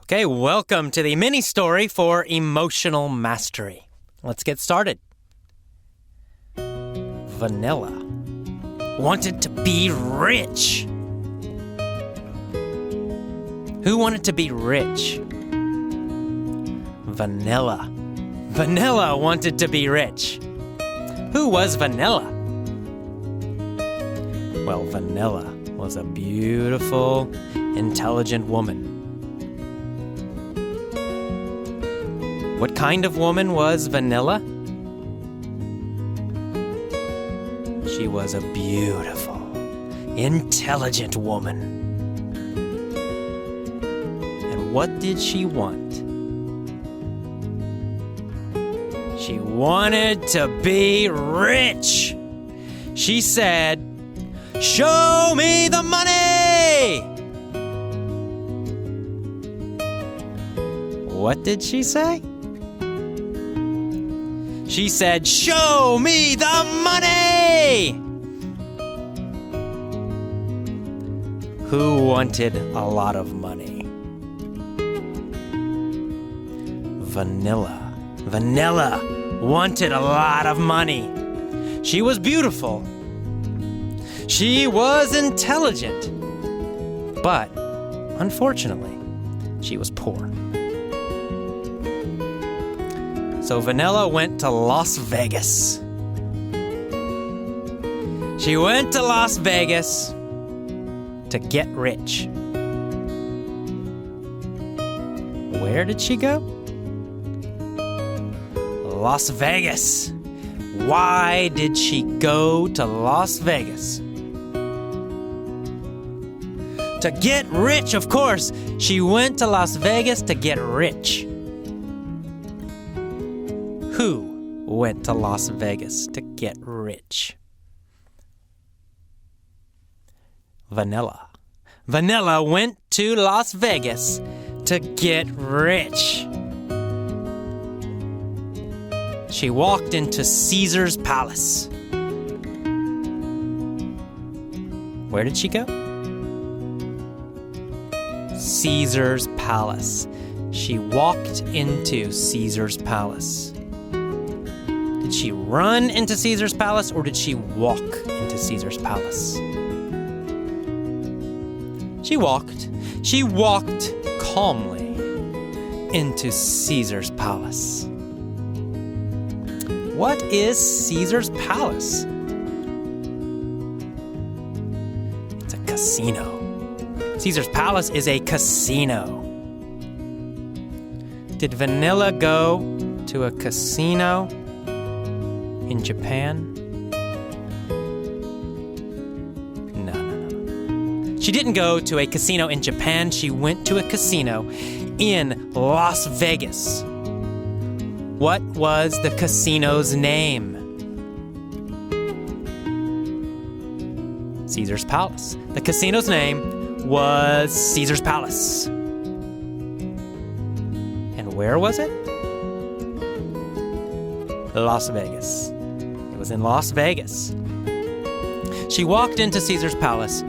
Okay, welcome to the mini story for emotional mastery. Let's get started. Vanilla wanted to be rich. Who wanted to be rich? Vanilla. Vanilla wanted to be rich. Who was Vanilla? Well, Vanilla was a beautiful, intelligent woman. What kind of woman was Vanilla? She was a beautiful, intelligent woman. And what did she want? She wanted to be rich. She said, "Show me the money!" What did she say? She said, "Show me the money!" Who wanted a lot of money? Vanilla. Vanilla wanted a lot of money. She was beautiful. She was intelligent. But, unfortunately, she was poor. So Vanilla went to Las Vegas. She went to Las Vegas to get rich. Where did she go? Las Vegas. Why did she go to Las Vegas? To get rich, of course. She went to Las Vegas to get rich. Who went to Las Vegas to get rich? Vanilla. Vanilla went to Las Vegas to get rich. She walked into Caesar's palace. Where did she go? Caesar's palace. She walked into Caesar's palace. Did she run into Caesar's palace or did she walk into Caesar's palace? She walked. She walked calmly into Caesar's palace. What is Caesar's palace? It's a casino. Caesar's palace is a casino. Did Vanilla go to a casino in Japan? No. She didn't go to a casino in Japan. She went to a casino in Las Vegas. What was the casino's name? Caesar's Palace. The casino's name was Caesar's Palace. And where was it? Las Vegas. It was in Las Vegas. She walked into Caesar's Palace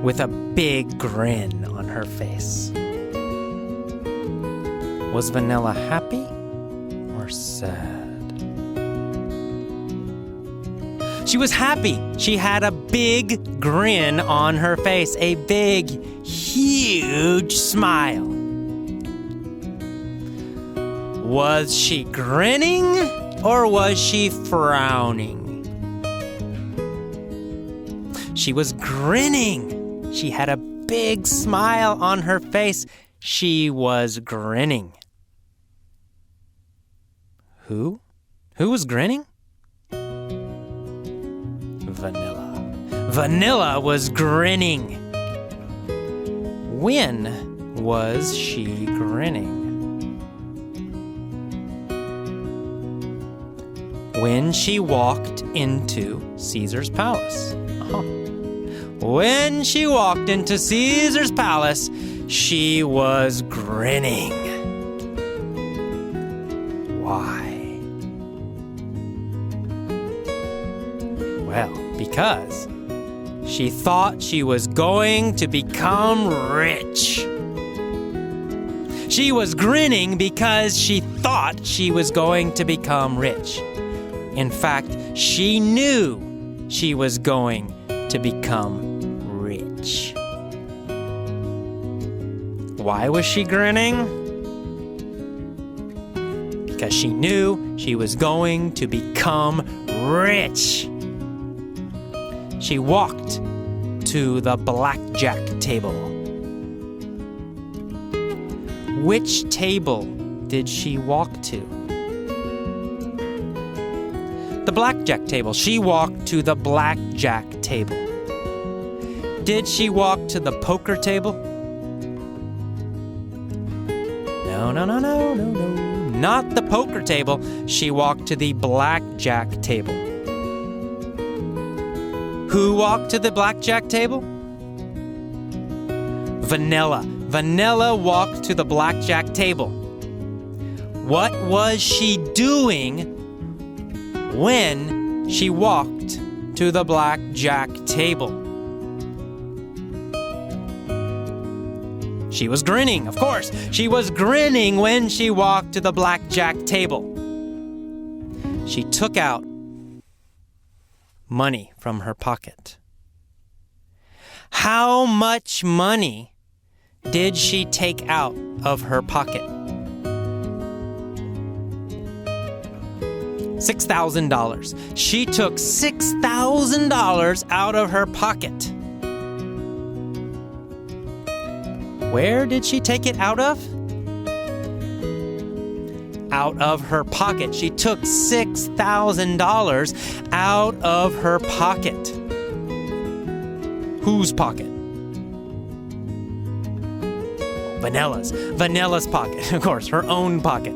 with a big grin on her face. Was Vanilla happy or sad? She was happy. She had a big grin on her face, a big, huge smile. Was she grinning or was she frowning? She was grinning. She had a big smile on her face. She was grinning. Who? Who was grinning? Vanilla. Vanilla was grinning. When was she grinning? When she walked into Caesar's palace. When she walked into Caesar's palace, she was grinning. Why? Well, because she thought she was going to become rich. She was grinning because she thought she was going to become rich. In fact, she knew she was going to become rich. Why was she grinning? Because she knew she was going to become rich. She walked to the blackjack table. Which table did she walk to? The blackjack table. She walked to the blackjack table. Did she walk to the poker table? No. Not the poker table. She walked to the blackjack table. Who walked to the blackjack table? Vanilla. Vanilla walked to the blackjack table. What was she doing when she walked to the blackjack table? She was grinning, of course. She was grinning when she walked to the blackjack table. She took out money from her pocket. How much money did she take out of her pocket? $6,000. She took $6,000 out of her pocket. Where did she take it out of? Out of her pocket. She took $6,000 out of her pocket. Whose pocket? Vanilla's. Vanilla's pocket. Of course, her own pocket.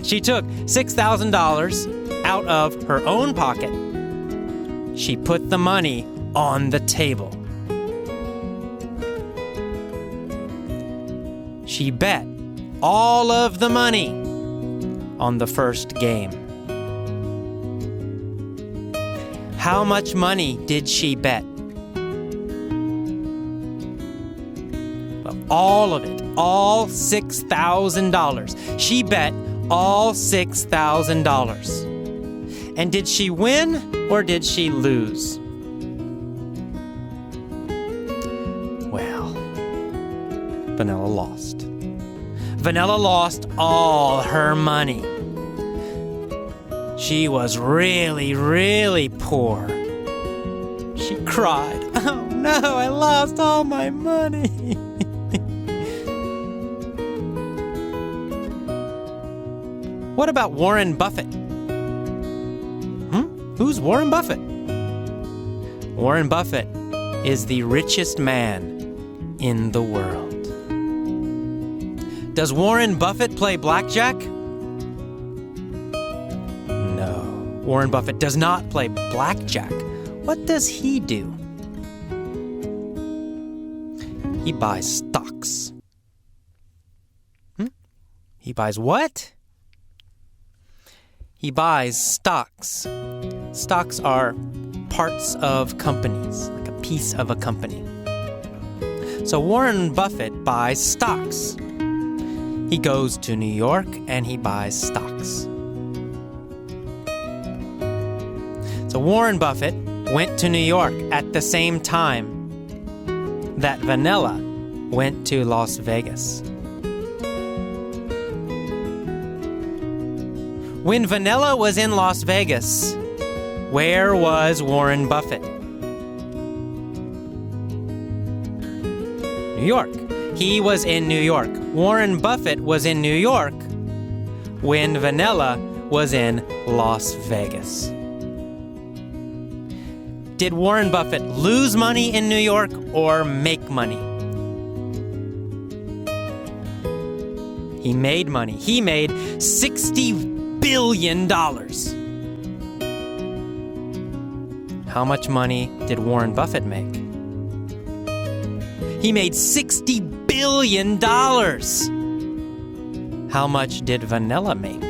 She took $6,000 out of her own pocket. She put the money on the table. She bet all of the money on the first game. How much money did she bet? Well, all of it, all $6,000. She bet all $6,000. And did she win or did she lose? Well, Vanilla lost. Vanilla lost all her money. She was really, really poor. She cried. Oh no, I lost all my money. What about Warren Buffett? Who's Warren Buffett? Warren Buffett is the richest man in the world. Does Warren Buffett play blackjack? No, Warren Buffett does not play blackjack. What does he do? He buys stocks. He buys what? He buys stocks. Stocks are parts of companies, like a piece of a company. So Warren Buffett buys stocks. He goes to New York and he buys stocks. So Warren Buffett went to New York at the same time that Vanilla went to Las Vegas. When Vanilla was in Las Vegas, where was Warren Buffett? New York. He was in New York. Warren Buffett was in New York when Vanilla was in Las Vegas. Did Warren Buffett lose money in New York or make money? He made money. He made $60 billion. How much money did Warren Buffett make? He made $60 billion. How much did Vanilla make?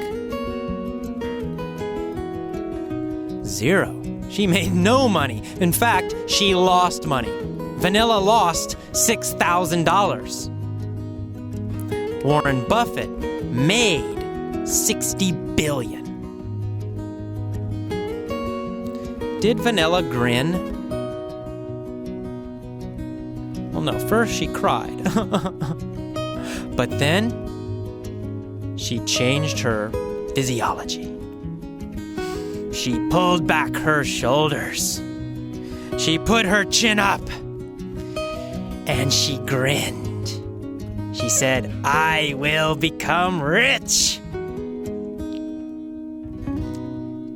Zero. She made no money. In fact, she lost money. Vanilla lost $6,000. Warren Buffett made $60 billion. Did Vanilla grin? Well, no, first she cried. But then she changed her physiology. She pulled back her shoulders. She put her chin up. And she grinned. She said, "I will become rich."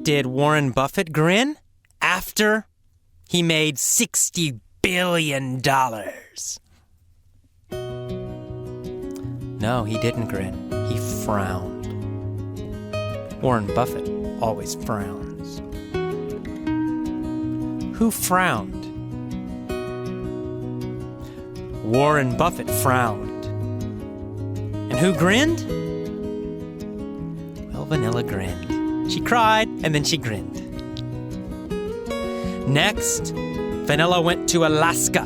Did Warren Buffett grin after he made $60 billion? No, he didn't grin. He frowned. Warren Buffett always frowns. Who frowned? Warren Buffett frowned. And who grinned? Well, Vanilla grinned. She cried, and then she grinned. Next, Vanilla went to Alaska.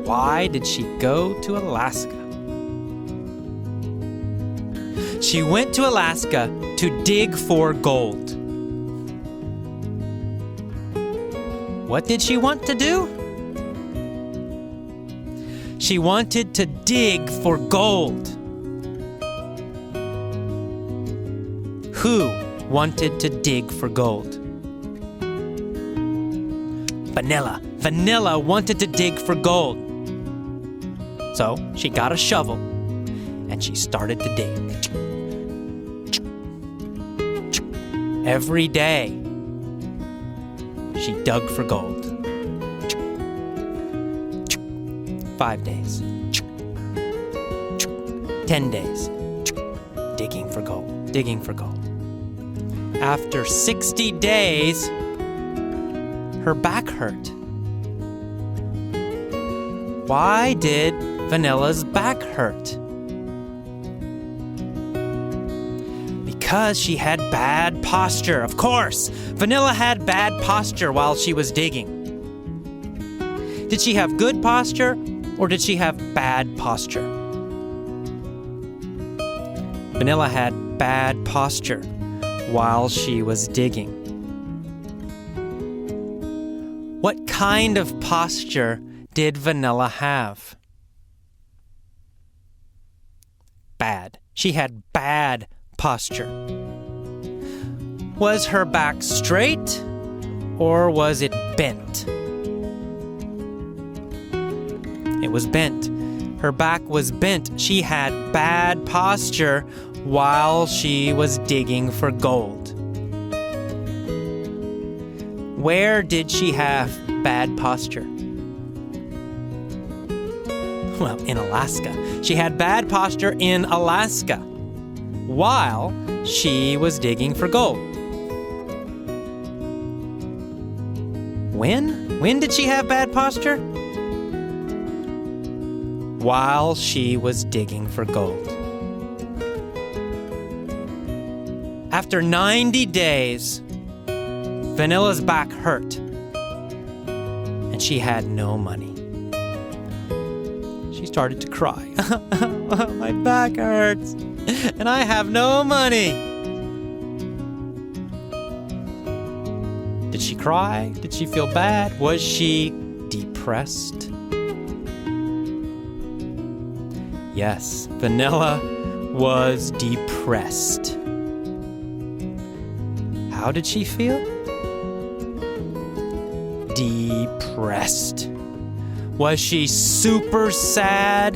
Why did she go to Alaska? She went to Alaska to dig for gold. What did she want to do? She wanted to dig for gold. Who wanted to dig for gold? Vanilla. Vanilla wanted to dig for gold. So she got a shovel and she started to dig. Every day, she dug for gold. 5 days. 10 days. Digging for gold. Digging for gold. After 60 days, her back hurt. Why did Vanilla's back hurt? Because she had bad posture. Of course, Vanilla had bad posture while she was digging. Did she have good posture or did she have bad posture? Vanilla had bad posture while she was digging. What kind of posture did Vanilla have? Bad. She had bad posture. Was her back straight or was it bent? It was bent. Her back was bent. She had bad posture while she was digging for gold. Where did she have bad posture? Well, in Alaska. She had bad posture in Alaska while she was digging for gold. When? When did she have bad posture? While she was digging for gold. After 90 days, Vanilla's back hurt, and she had no money. She started to cry. My back hurts, and I have no money. Did she cry? Did she feel bad? Was she depressed? Yes, Vanilla was depressed. How did she feel? Depressed. Was she super sad?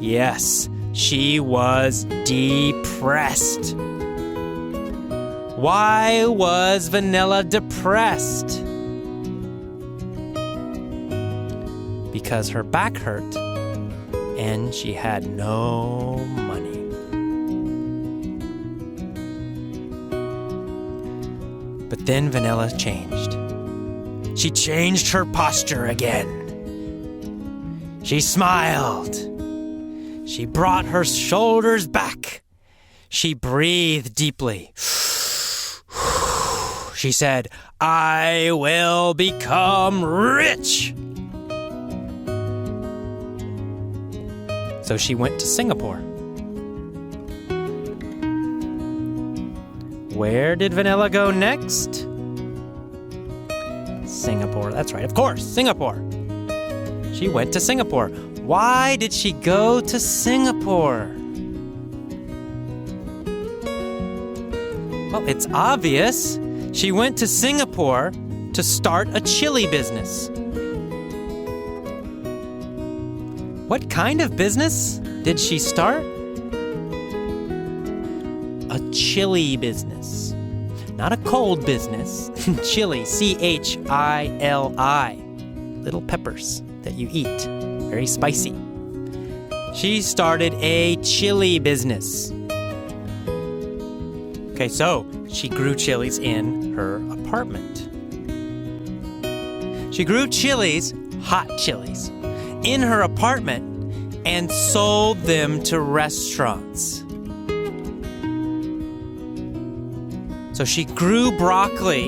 Yes, she was depressed. Why was Vanilla depressed? Because her back hurt and she had no money. But then Vanilla changed. She changed her posture again. She smiled. She brought her shoulders back. She breathed deeply. She said, "I will become rich." So she went to Singapore. Where did Vanilla go next? Singapore. That's right, of course, Singapore. She went to Singapore. Why did she go to Singapore? Well, it's obvious. She went to Singapore to start a chili business. What kind of business did she start? A chili business. Not a cold business. Chili, C-H-I-L-I. Little peppers that you eat. Very spicy. She started a chili business. Okay, so she grew chilies in her apartment. She grew chilies, hot chilies, in her apartment and sold them to restaurants. So she grew broccoli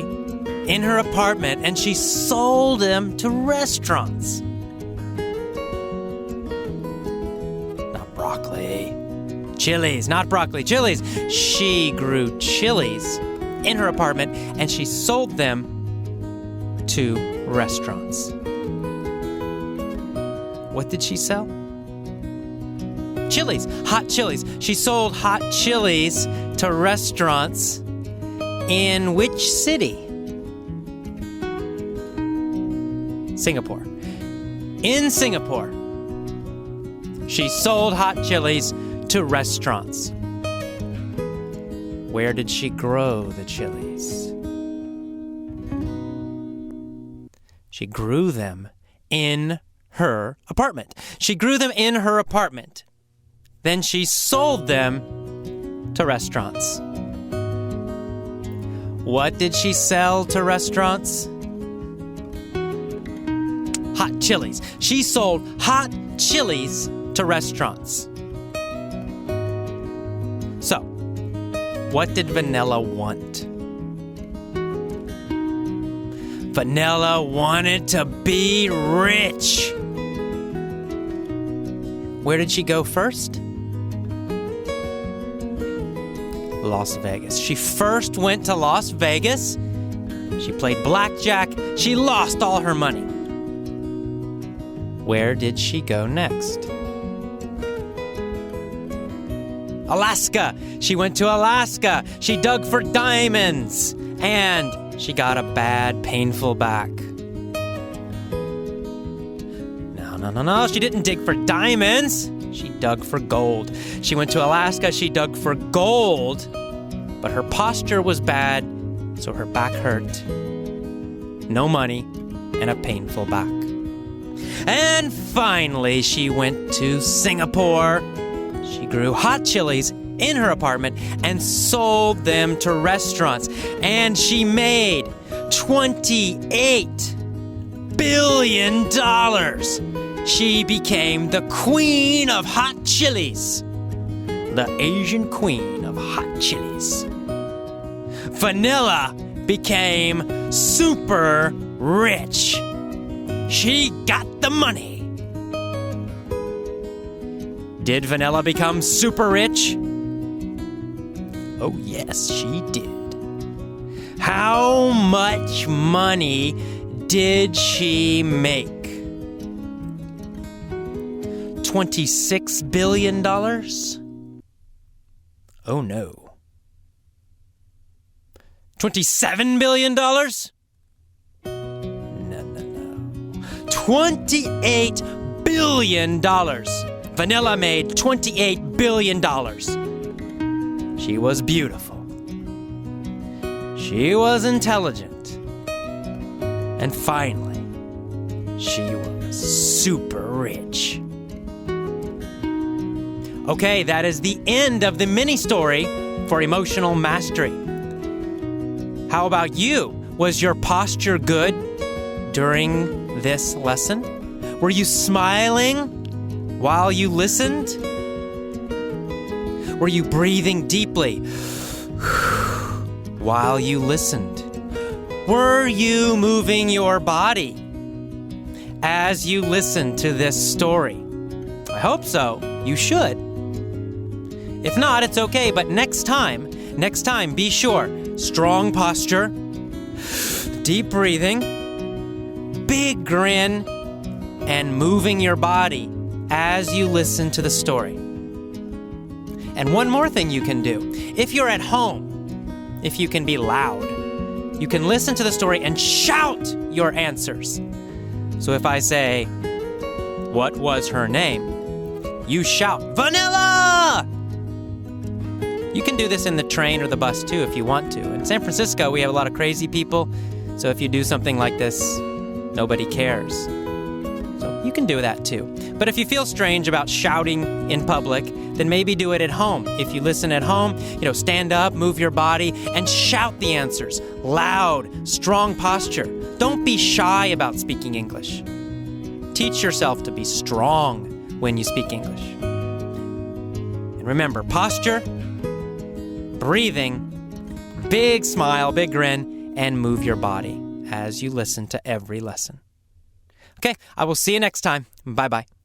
in her apartment and she sold them to restaurants. Not broccoli. Chilies, not broccoli, chilies. She grew chilies in her apartment and she sold them to restaurants. What did she sell? Chilies, hot chilies. She sold hot chilies to restaurants in which city? Singapore. In Singapore, she sold hot chilies to restaurants. Where did she grow the chilies? She grew them in her apartment. She grew them in her apartment. Then she sold them to restaurants. What did she sell to restaurants? Hot chilies. She sold hot chilies to restaurants. So, what did Vanilla want? Vanilla wanted to be rich. Where did she go first? Las Vegas. She first went to Las Vegas. She played blackjack. She lost all her money. Where did she go next? Alaska. She went to Alaska. She dug for diamonds. And she got a bad, painful back. No. She didn't dig for diamonds. She dug for gold. She went to Alaska. She dug for gold. But her posture was bad, so her back hurt. No money and a painful back. And finally, she went to Singapore. She grew hot chilies in her apartment and sold them to restaurants. And she made $28 billion. She became the queen of hot chilies. The Asian queen of hot chilies. Vanilla became super rich. She got the money. Did Vanilla become super rich? Oh, yes, she did. How much money did she make? $26 billion? Oh, no. $27 billion? No. $28 billion. Vanilla made $28 billion. She was beautiful. She was intelligent. And finally, she was super rich. Okay, that is the end of the mini story for emotional mastery. How about you? Was your posture good during this lesson? Were you smiling while you listened? Were you breathing deeply while you listened? Were you moving your body as you listened to this story? I hope so. you should. If not, it's okay, but next time, be sure. Strong posture, deep breathing, big grin, and moving your body as you listen to the story. And one more thing you can do. If you're at home, if you can be loud, you can listen to the story and shout your answers. So if I say, "What was her name?" you shout, "Vanilla!" You can do this in the train or the bus too if you want to. In San Francisco, we have a lot of crazy people, so if you do something like this, nobody cares. So you can do that too. But if you feel strange about shouting in public, then maybe do it at home. If you listen at home, stand up, move your body, and shout the answers. Loud, strong posture. Don't be shy about speaking English. Teach yourself to be strong when you speak English. And remember, posture, breathing, big smile, big grin, and move your body as you listen to every lesson. Okay, I will see you next time. Bye-bye.